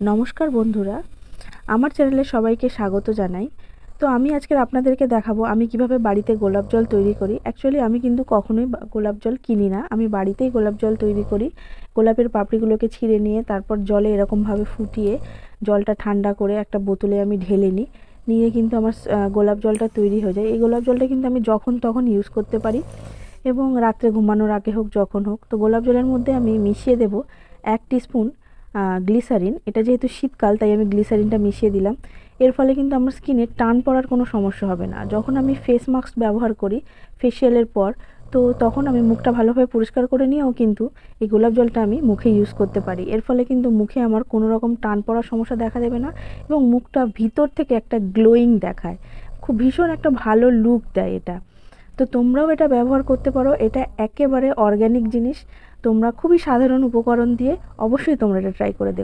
নমস্কার বন্ধুরা, আমার চ্যানেলে সবাইকে স্বাগত জানাই। তো আমি আজকে আপনাদেরকে দেখাবো আমি কিভাবে বাড়িতে গোলাপ জল তৈরি করি। অ্যাকচুয়ালি আমি কিন্তু কখনোই গোলাপ জল কিনি না, আমি বাড়িতেই গোলাপ জল তৈরি করি। গোলাপের পাপড়িগুলোকে ছিঁড়ে নিয়ে তারপর জলে এরকমভাবে ফুটিয়ে জলটা ঠান্ডা করে একটা বোতলে আমি ঢেলে নিই, নিয়ে কিন্তু আমার গোলাপ জলটা তৈরি হয়ে যায়। এই গোলাপ জলটা কিন্তু আমি যখন তখন ইউজ করতে পারি এবং রাত্রে ঘুমানোর আগে হোক যখন হোক। তো গোলাপ জলের মধ্যে আমি মিশিয়ে দেব 1 টিস্পুন গ্লিসারিন। এটা যেহেতু শীতকাল তাই আমি গ্লিসারিনটা মিশিয়ে দিলাম। এর ফলে কিন্তু আমার স্কিনে টান পড়ার কোনো সমস্যা হবে না। যখন আমি ফেস মাস্ক ব্যবহার করি ফেসিয়ালের পর, তো তখন আমি মুখটা ভালোভাবে পরিষ্কার করে নিয়েও কিন্তু এই গোলাপ জলটা আমি মুখে ইউজ করতে পারি। এর ফলে কিন্তু মুখে আমার কোনো রকম টান পড়ার সমস্যা দেখা দেবে না এবং মুখটা ভিতর থেকে একটা গ্লোয়িং দেখায়, খুব ভীষণ একটা ভালো লুক দেয় এটা। তো তোমরাও এটা ব্যবহার করতে পারো, এটা একেবারে অর্গ্যানিক জিনিস। তোমরা খুবই সাধারণ উপকরণ দিয়ে অবশ্যই তোমরা এটা ট্রাই করে দেখো।